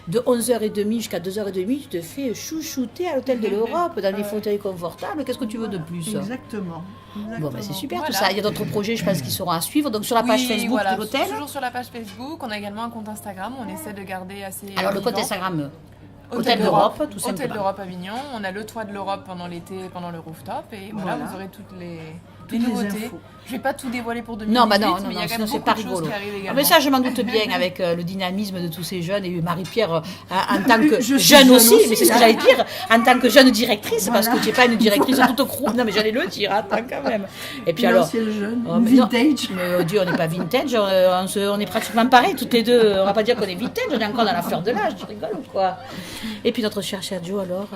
De 11h30 jusqu'à 2h30, tu te fais chouchouter à l'hôtel de l'Europe dans des fauteuils confortables. Qu'est-ce que tu veux de plus? Exactement. Bon, ben c'est super tout Voilà. ça. Il y a d'autres projets, je pense, qui seront à suivre. Donc sur la page Oui, Facebook voilà, de l'hôtel. toujours sur la page Facebook. On a également un compte Instagram. On essaie de garder assez. Alors le compte vivant. Instagram, Hôtel d'Europe, tout simplement. Hôtel d'Europe Avignon. On a le toit de l'Europe pendant l'été, pendant le rooftop. Et voilà, Voilà. vous aurez des toutes les nouveautés. infos. Je vais pas tout dévoiler pour 2018, Non, bah non, mais il y a quand sinon même c'est beaucoup pas de choses rigolo. qui arrivent Ah, également. mais ça, je m'en doute bien avec le dynamisme de tous ces jeunes et Marie-Pierre en tant que Je suis jeune jeune aussi, aussi, mais c'est ce que hein. j'allais dire, en tant que jeune directrice, parce Voilà. que tu n'es pas une directrice toute crou. Non, mais j'allais le dire, attends quand même. Et puis Une alors. ancienne jeune, Oh, une mais non. vintage. Mais Dieu, on n'est pas vintage, on est pratiquement pareil, toutes les deux. On va pas dire qu'on est vintage, on est encore dans la fleur de l'âge, tu rigoles ou quoi? Et puis notre cher Sergio, alors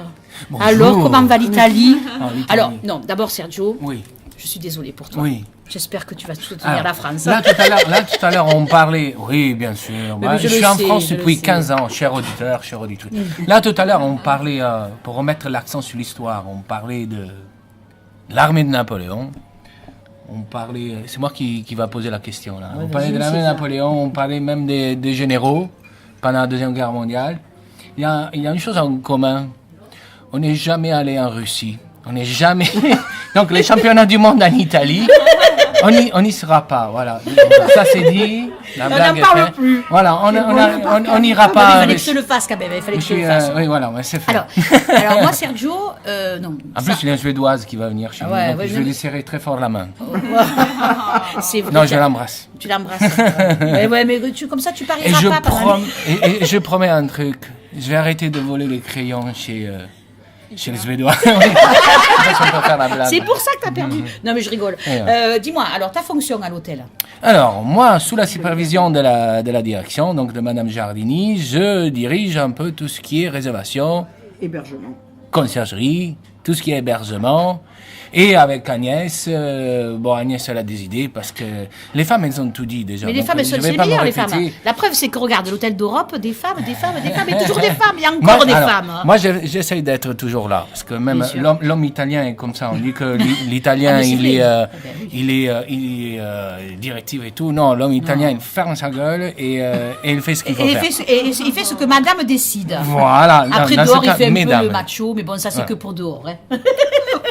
Bonjour. Alors, comment va l'Italie? Ah, l'Italie. Alors, non, d'abord Sergio, Oui, je suis désolée pour toi. oui. J'espère que tu vas soutenir Alors, la France. Là, tout à l'heure, on parlait. Oui, bien sûr. Mais Je je suis le en sais, France je le depuis sais. 15 ans, cher auditeur, cher auditrice. Là, tout à l'heure, on parlait, pour remettre l'accent sur l'histoire, on parlait de l'armée de Napoléon. On parlait. C'est moi qui va poser la question, là. On parlait de l'armée de Napoléon, on parlait même des généraux pendant la Deuxième Guerre mondiale. Il y a une chose en commun. On n'est jamais allé en Russie. On n'est jamais. Donc, les championnats du monde en Italie, on n'y sera pas. Voilà. Ça, c'est dit. La On blague n'en est parle faite. plus. Voilà, on n'ira Ah, bah, pas. il fallait que je le fasse quand même, il fallait que je le fasse. Oui, voilà, ouais, c'est fait. Alors moi, Sergio, non. En ça- plus, il y a une Suédoise qui va venir chez nous. Ouais, Donc ouais, je je- vais lui serrer très fort la main. c'est vrai. Non, je l'embrasse. Tu l'embrasses. ouais, mais comme ça, tu Et parieras je, pas. pendant et je promets un truc. Je vais arrêter de voler les crayons chez les Suédois. Oui. Je sais pas si on peut faire la blague. C'est pour ça que tu as perdu. Non, mais je rigole. Ouais. Dis-moi, alors ta fonction à l'hôtel? Alors, moi, sous la supervision de la direction, donc de Madame Giardini, je dirige un peu tout ce qui est réservation, Hébergement. conciergerie, tout ce qui est hébergement. Et avec Agnès, Agnès, elle a des idées parce que les femmes, elles ont tout dit déjà. Mais les Donc, femmes, elles je sont vais les pas me meilleures, les femmes. répéter. La preuve, c'est que regarde, l'hôtel d'Europe, des femmes, et toujours des femmes, il y a encore des alors, femmes. Moi, j'essaye d'être toujours là. Parce que même Bien sûr. l'homme italien est comme ça. On dit que l'italien, Ah, mais c'est il est, vrai. Ben oui. il est directif et tout. Non, l'homme italien, il ferme sa gueule et il fait ce qu'il faut Et faire. il fait ce que madame décide. Voilà. Après, dans ce dehors, il cas, fait un mesdames. peu le macho, mais bon, ça, c'est Ouais. que pour dehors. Hein.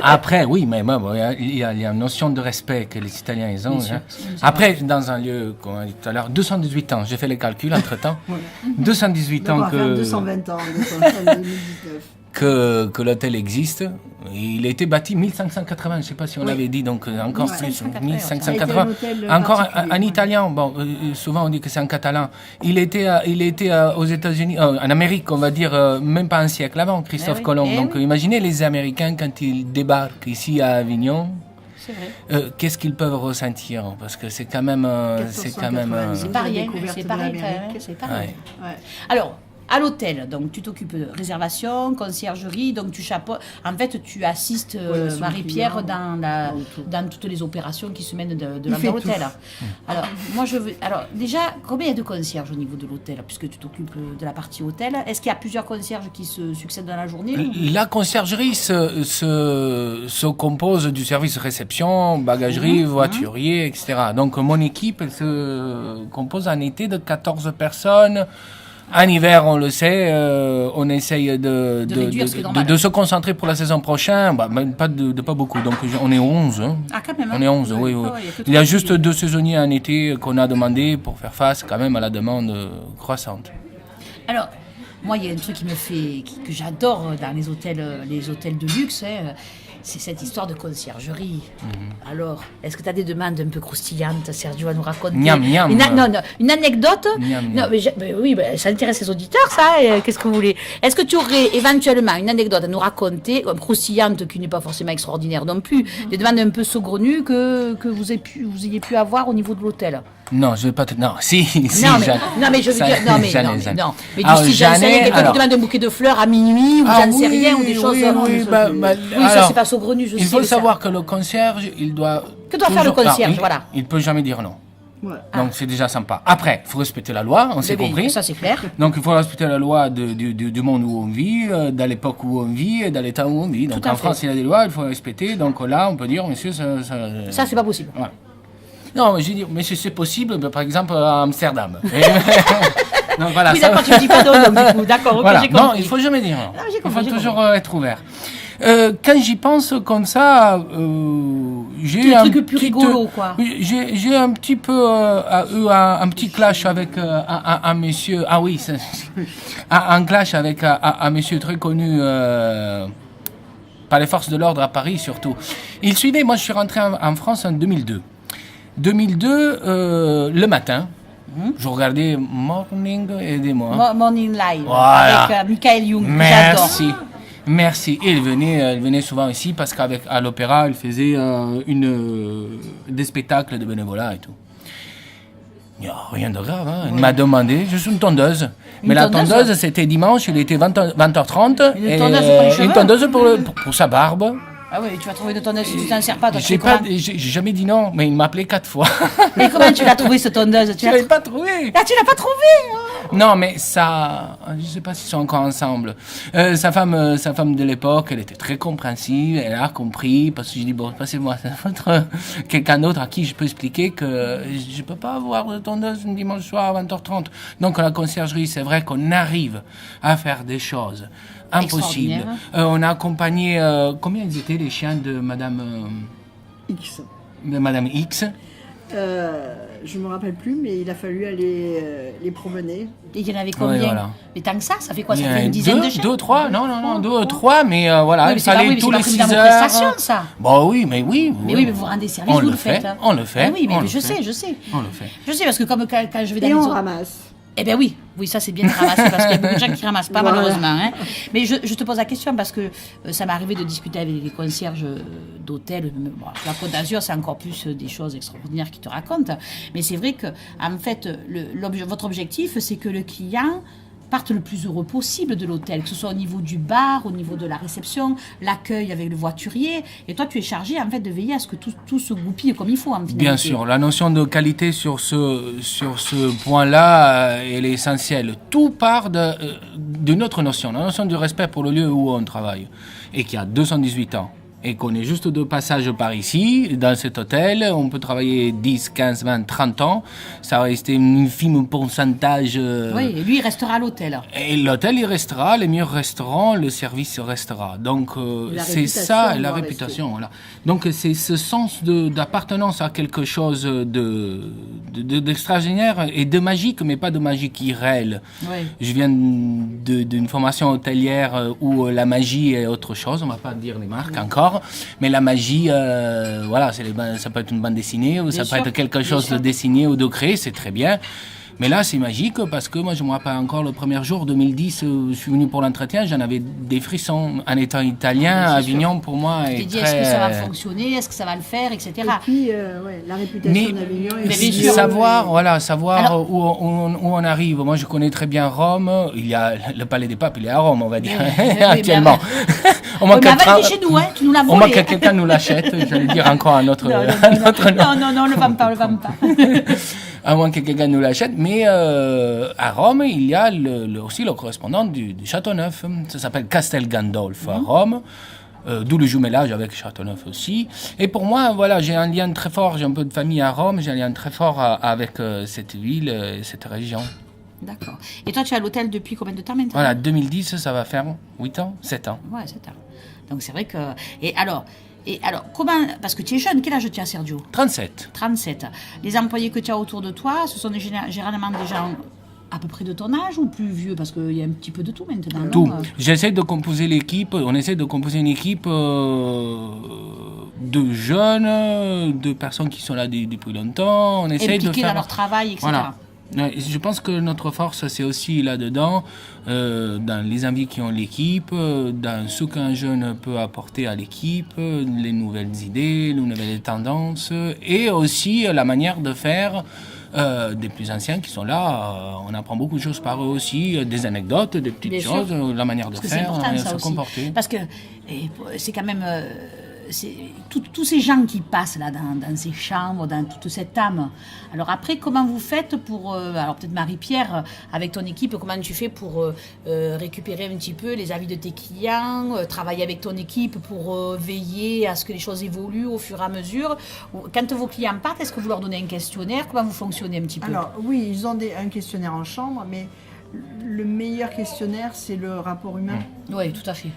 Après, oui, mais bon, il y a une notion de respect que les Italiens ils ont. Bien sûr, hein. c'est vrai. Après, dans un lieu, comme on a dit tout à l'heure, 218 ans, j'ai fait les calculs entre-temps. 218 ans D'abord, faire que, 220 ans, 2019. que l'hôtel existe. Il a été bâti 1580, je ne sais pas si on l'avait dit, donc encore Ouais. plus, 1580. 1580. Ça a été un hôtel Encore particulier, en ouais. italien, bon, souvent on dit que c'est en catalan. Il était aux États-Unis, en Amérique, on va dire, même pas un siècle avant, Christophe oui. Colomb. Eh Donc oui. imaginez les Américains quand ils débarquent ici à Avignon. C'est vrai. Qu'est-ce qu'ils peuvent ressentir? Parce que c'est quand même. c'est quand même. 1492. C'est pas rien, découverte c'est de pas rien, l'Amérique. quand même, c'est pas rien. Ouais. Ouais. Alors, à l'hôtel, donc tu t'occupes de réservation, conciergerie, donc tu chapeautes. En fait, tu assistes Ouais, sur le Marie-Pierre client, dans toutes les opérations qui se mènent de Il fait l'hôtel. tout. Alors, moi, je veux. Alors, déjà, combien il y a de concierges au niveau de l'hôtel, puisque tu t'occupes de la partie hôtel? Est-ce qu'il y a plusieurs concierges qui se succèdent dans la journée ou- La conciergerie se compose du service réception, bagagerie, voiturier, etc. Donc mon équipe elle se compose en été de 14 personnes. En hiver, on le sait, on essaye De réduire, ce qui est normal. de se concentrer pour la saison prochaine, même pas pas beaucoup. Donc on est 11. Hein. Ah, quand même. hein. On est 11, oui. Ah ouais, il y a que Il y a trois juste qui- 2 saisonniers en été qu'on a demandé pour faire face quand même à la demande croissante. Alors, moi, il y a un truc que j'adore dans les hôtels de luxe, hein, c'est cette histoire de conciergerie. Mhm. Alors, est-ce que tu as des demandes un peu croustillantes, Sergio, à nous raconter? Miam, miam. Non, une anecdote. Miam, miam. Non, mais oui, ça intéresse les auditeurs, ça. Qu'est-ce que vous voulez? Est-ce que tu aurais éventuellement une anecdote à nous raconter, croustillante, qui n'est pas forcément extraordinaire non plus, des demandes un peu saugrenues que vous ayez pu avoir au niveau de l'hôtel? Non, je vais pas te... Non, si, si. Non, mais, j'en- non, mais je veux ça- dire, non, mais, j'en ai, non, mais, j'en ai. non. Mais du Alors, style, j'en j'en sais ai, rien, quelqu'un alors- te demande un bouquet de fleurs à minuit, ou j'en sais rien, ou des choses. Oui, oui, ça, alors, c'est pas saugrenu, je sais. il faut mais ça- savoir que le concierge, il doit... Que doit faire le toujours- concierge, il- voilà. Il peut jamais dire non. Ouais. Donc c'est déjà sympa. Après, il faut respecter la loi, on s'est Oui, compris. ça, c'est clair. Donc il faut respecter la loi du monde où on vit, dans l'époque où on vit, dans l'état où on vit. Donc Tout à en fait. France, il y a des lois, il faut respecter. Donc là, on peut dire, monsieur, Ça, c'est pas possible. Ouais. Non, mais j'ai dit, monsieur, c'est possible, mais par exemple à Amsterdam. Donc voilà, Oui, ça- d'accord, tu me dis pas non, donc, du coup. D'accord, ok, Voilà. j'ai compris. Non, il faut jamais dire non. Non, j'ai Il compris, faut j'ai toujours compris. être ouvert. Quand j'y pense comme ça, j'ai Des eu un trucs plus petit, rigolos, quoi. oui, j'ai un petit peu eu un petit clash avec un monsieur. Ah oui, un clash avec un monsieur très connu par les forces de l'ordre à Paris surtout. Ils suivaient, moi je suis rentré en France en 2002. 2002, le matin, je regardais Morning, aidez-moi. Morning Live, Voilà. avec Michael Young, que j'adore. Merci. Et il venait souvent ici parce qu'à l'opéra, il faisait des spectacles de bénévolat et tout. Il n'y a rien de grave. Hein. Il m'a demandé, je suis une tondeuse. Mais la tondeuse, c'était dimanche, il était 20h30. Une tondeuse pour les cheveux. Une tondeuse pour sa barbe. Ah oui, tu vas trouver une tondeuse si tu t'en sers pas. Toi, J'ai jamais dit non, mais il m'a appelé 4 fois. Et comment tu l'as trouvé, cette tondeuse? Je l'ai pas trouvé. Ah, tu l'as pas trouvé? Non, mais ça, je sais pas s'ils sont encore ensemble. Sa femme de l'époque, elle était très compréhensive, elle a compris, parce que j'ai dit, bon, passez-moi quelqu'un d'autre à qui je peux expliquer que je peux pas avoir de tondeuse un dimanche soir à 20h30. Donc, à la conciergerie, c'est vrai qu'on arrive à faire des choses impossibles. On a accompagné, combien ils étaient les chiens de Madame X. De Madame X. Je me rappelle plus, mais il a fallu aller les promener. Et il y en avait combien? Ouais, voilà. Mais tant que ça fait quoi? Ça fait une dizaine de chiens? 2, 3, non, 2, 3, mais voilà, Oui, mais il c'est pas fallait vrai, mais tous c'est les pas 6 pris dans vos heures. prestations, ça. Bon, oui, mais oui. Mais oui, mais vous rendez service, vous le faites. On le fait. Ah oui, mais on le je fait. sais. On le fait. Je sais, parce que comme quand je vais dans Et les on autres- ramasse. Eh bien oui, ça c'est bien de ramasser parce qu'il y a beaucoup de gens qui ramassent pas Voilà. malheureusement. Hein. Mais je te pose la question parce que ça m'est arrivé de discuter avec les concierges d'hôtels. Bon, la Côte d'Azur, c'est encore plus des choses extraordinaires qu'ils te racontent. Mais c'est vrai que en fait, votre objectif, c'est que le client parte le plus heureux possible de l'hôtel, que ce soit au niveau du bar, au niveau de la réception, l'accueil avec le voiturier. Et toi, tu es chargé en fait de veiller à ce que tout se goupille comme il faut en finalité. Bien sûr, la notion de qualité sur ce point-là, elle est essentielle. Tout part d'une autre notion, la notion du respect pour le lieu où on travaille, et qui a 218 ans. Et qu'on est juste de passage par ici, dans cet hôtel, on peut travailler 10, 15, 20, 30 ans, ça va rester un infime pourcentage. Oui, et lui, il restera à l'hôtel. Et l'hôtel, il restera, les murs resteront, le service restera. Donc, c'est ça, la réputation. Voilà. Donc, c'est ce sens d'appartenance à quelque chose d'extraordinaire et de magique, mais pas de magique irréelle. Oui. Je viens d'une formation hôtelière où la magie est autre chose, on ne va pas dire les marques encore. Mais la magie, voilà, ça peut être une bande dessinée ou ça peut être quelque chose de dessiné ou de créé, c'est très bien. Mais là, c'est magique parce que moi, je me rappelle encore le premier jour, 2010, je suis venu pour l'entretien, j'en avais des frissons en étant italien. Avignon, pour moi, Tu est t'es dit, très... est-ce que ça va fonctionner, est-ce que ça va le faire, etc. Et puis, la réputation d'Avignon est mais bien aussi- sûr. Savoir Alors- où on arrive. Moi, je connais très bien Rome. Il y a le Palais des Papes, il est à Rome, on va dire, actuellement. Au moins Oui, mais quelqu'un- avant, il est chez nous, hein, tu nous l'as au moins volé. que quelqu'un nous l'achète, j'allais dire encore un autre nom. Non, le vends pas. À moins que quelqu'un nous l'achète. Mais à Rome, il y a aussi le correspondant du Châteauneuf. Ça s'appelle Castel Gandolfo à Rome. D'où le jumelage avec Châteauneuf aussi. Et pour moi, voilà, j'ai un lien très fort. J'ai un peu de famille à Rome. J'ai un lien très fort avec cette ville, cette région. D'accord. Et toi, tu es à l'hôtel depuis combien de temps maintenant? Voilà, 2010, ça va faire 8 ans, 7 ans. Ouais, 7 ans. Donc c'est vrai que... Et alors, comment... Parce que tu es jeune, quel âge tu as, Sergio? 37. 37. Les employés que tu as autour de toi, ce sont généralement des gens à peu près de ton âge ou plus vieux? Parce qu'il y a un petit peu de tout maintenant. non? Tout. J'essaie de composer l'équipe. On essaie de composer une équipe de jeunes, de personnes qui sont là depuis longtemps. On essaie de Impliqués faire... dans leur travail, etc. Voilà. Je pense que notre force, c'est aussi là-dedans, dans les envies qui ont l'équipe, dans ce qu'un jeune peut apporter à l'équipe, les nouvelles idées, les nouvelles tendances, et aussi la manière de faire des plus anciens qui sont là. On apprend beaucoup de choses par eux aussi, des anecdotes, des petites Bien choses, sûr. la manière de Parce que c'est faire, important, de ça se aussi. comporter. Parce que c'est quand même... tous ces gens qui passent là dans ces chambres, dans toute cette âme. Alors après, comment vous faites pour... alors peut-être Marie-Pierre, avec ton équipe, comment tu fais pour récupérer un petit peu les avis de tes clients, travailler avec ton équipe pour veiller à ce que les choses évoluent au fur et à mesure? Quand vos clients partent, est-ce que vous leur donnez un questionnaire? Comment vous fonctionnez un petit peu? Alors, oui, ils ont un questionnaire en chambre, mais le meilleur questionnaire, c'est le rapport humain. Oui, tout à fait.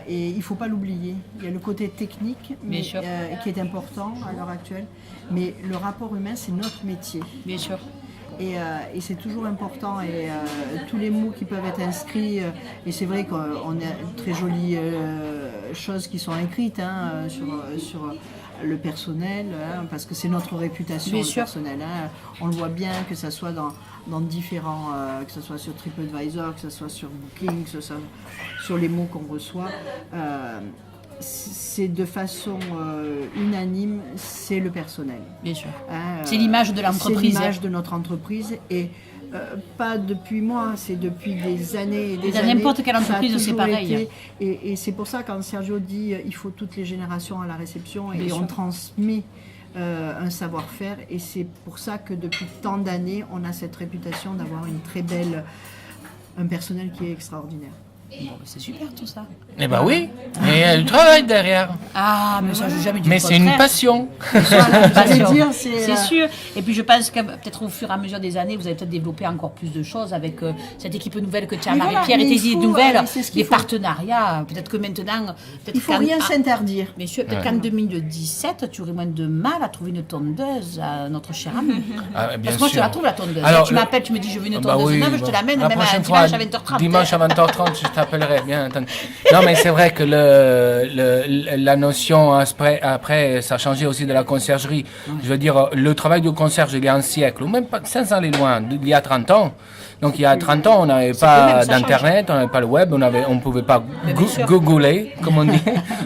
Et il ne faut pas l'oublier. Il y a le côté technique Bien sûr. qui est important à l'heure actuelle. Mais le rapport humain, c'est notre métier. Bien sûr. Et c'est toujours important. Et tous les mots qui peuvent être inscrits, et c'est vrai qu'on a de très jolies choses qui sont écrites sur le personnel, parce que c'est notre réputation, Bien le sûr. personnel. On le voit bien, que ce soit dans différents, que ce soit sur TripAdvisor, que ce soit sur Booking, que ce soit sur les mots qu'on reçoit. C'est de façon unanime, c'est le personnel. Bien sûr. Hein, C'est l'image de l'entreprise. C'est l'image de notre entreprise et pas depuis moi, c'est depuis des années et des Dans années. n'importe quelle Ça a entreprise, c'est toujours pareil. été. Et c'est pour ça quand Sergio dit il faut toutes les générations à la réception et Bien on sûr. transmet un savoir-faire et c'est pour ça que depuis tant d'années on a cette réputation d'avoir un personnel qui est extraordinaire. Bon, c'est super tout ça. Eh ben oui, mais il y a du travail derrière. Ah, mais ça, j'ai jamais dit Mais le c'est une contraire. passion. J'allais dire, C'est sûr. Et puis je pense que peut-être au fur et à mesure des années, vous allez peut-être développer encore plus de choses avec cette équipe nouvelle que tu as, Mais voilà, Marie-Pierre, et mais tes il idées faut, nouvelles, c'est ce qu'il les faut. partenariats. Peut-être que maintenant, peut-être Il faut qu'en- rien s'interdire. Bien sûr, peut-être qu'en 2017, tu aurais moins de mal à trouver une tondeuse à notre cher ami. Ah, bien Parce que moi, je te sûr. la trouve, la tondeuse. Alors, tu m'appelles, tu me dis, je veux une Bah tondeuse oui, neuve, je te bon. l'amène La même à prochaine fois, dimanche à 20h30. dimanche à 20h30, je t'appellerai. Bien entendu. Non, mais c'est vrai que la notion après, ça a changé aussi de la conciergerie. Je veux dire, le travail de concierge, il y a un siècle, ou même pas, sans aller loin, il y a 30 ans. Donc il y a 30 ans, on n'avait quand même, pas ça change. d'internet, on n'avait pas le web, on ne pouvait pas bien sûr. googler, comme on dit.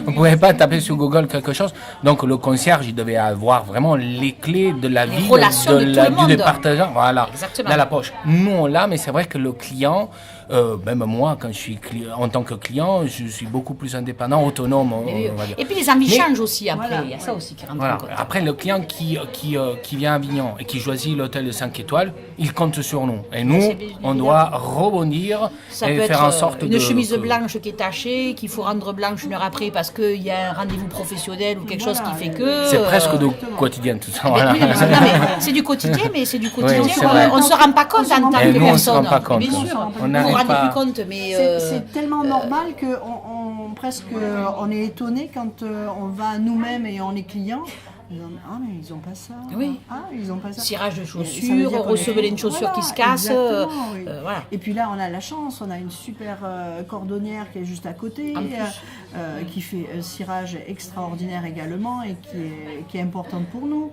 On ne pouvait pas taper sur Google quelque chose. Donc le concierge, il devait avoir vraiment les clés de la vie relations de tout le du monde. département. Voilà, Exactement. dans la poche. Nous, on l'a, mais c'est vrai que le client, même moi, quand je suis en tant que client, je suis beaucoup plus indépendant, autonome, on va dire. Et puis les envies Mais- changent aussi après. Voilà. Il y a ça aussi qui rentre Voilà. en compte. Après, le client qui vient à Avignon et qui choisit l'hôtel de 5 étoiles, il compte sur nous. Et nous, C'est bien, on bien. doit rebondir Ça et peut faire être en sorte une de... chemise blanche qui est tachée, qu'il faut rendre blanche une heure après parce qu'il y a un rendez-vous professionnel ou quelque chose qui fait que... C'est presque du Exactement. quotidien, tout ça. Ben Voilà. oui, non, mais c'est du quotidien, mais c'est du quotidien. Oui, c'est vrai. On ne se rend pas compte en tant Et que nous, on ne se personne. rend pas compte. Bien sûr, On vous n'arrive vous rendez pas- plus compte, mais... C'est tellement normal qu'on est étonné quand on va nous-mêmes et on est client. Ah mais ils ont pas ça. Oui. Ah ils ont pas ça. Cirage de Ça veut chaussures, dire qu'on recevez est- une chaussure qui se Voilà, casse. exactement, oui. Voilà. Et puis là on a la chance, on a une super cordonnière qui est juste à côté, En plus. qui fait un cirage extraordinaire également et qui est importante pour nous.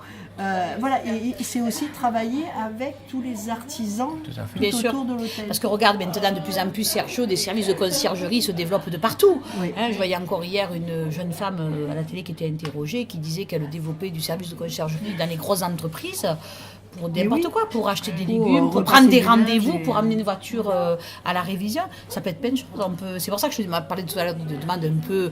Voilà, et c'est aussi travailler avec tous les artisans Tout à fait. Bien tout sûr. autour de l'hôtel. Parce que regarde, maintenant, de plus en plus, Sergio, des services de conciergerie se développent de partout. Oui. Hein, je voyais encore hier une jeune femme à la télé qui était interrogée, qui disait qu'elle développait du service de conciergerie dans les grosses entreprises. Pour n'importe oui. quoi, pour acheter des Pour, légumes, pour repasser prendre des du rendez-vous, linge et- pour amener une voiture à la révision. Ça peut être plein de choses. C'est pour ça que je m'ai parlé tout à l'heure de demande un peu,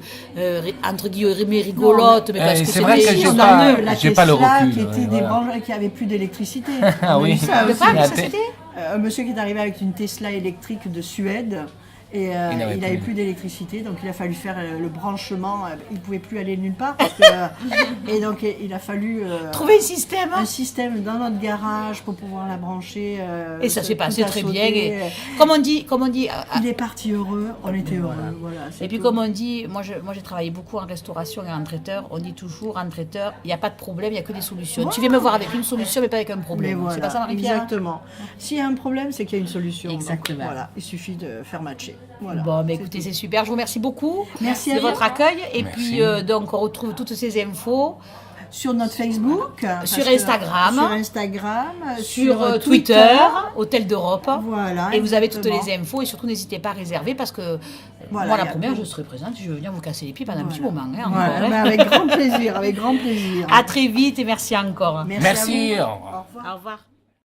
entre guillemets, rigolote. Mais parce que c'est vrai que des j'ai choses pas- en eux. la j'ai pas le Tesla recul, qui était ouais, des voilà. branches qui avait plus d'électricité. Ah On a oui. eu ça De aussi. quoi La ça tête. c'était Un monsieur qui est arrivé avec une Tesla électrique de Suède et Il n'avait il n'avait plus. plus d'électricité, donc il a fallu faire le branchement. Il ne pouvait plus aller nulle part parce que, et donc il a fallu Trouver un système. un système dans notre garage pour pouvoir la brancher. Et ça s'est tout passé a très sauté. bien. Et comme on dit, Il est parti heureux, on était heureux. Voilà, c'est et puis tout. comme on dit, moi j'ai travaillé beaucoup en restauration et en traiteur, on dit toujours en traiteur, il n'y a pas de problème, il n'y a que des solutions. Tu viens me voir avec une solution mais pas avec un Mais problème. voilà, C'est pas ça Marie-Pierre? exactement. S'il y a un problème, c'est qu'il y a une solution. Donc, Exactement. voilà, il suffit de faire matcher. Voilà. Bon, mais C'est écoutez, tout. c'est super. Je vous remercie beaucoup Merci de à vous. votre accueil. Et Merci. puis, donc, on retrouve toutes ces infos Sur notre Facebook, Sur Instagram. sur Instagram, sur Twitter, Hôtel d'Europe. Voilà. Et vous avez toutes exactement. les infos. Et surtout, n'hésitez pas à réserver parce que Voilà, moi, la il y a première, tout. je serai présente. Je vais venir vous casser les pieds pendant un petit Voilà. moment. Hein, Voilà, encore, hein. mais avec grand plaisir, avec grand plaisir. À très vite et merci encore. Merci. à vous. Au revoir. Au revoir.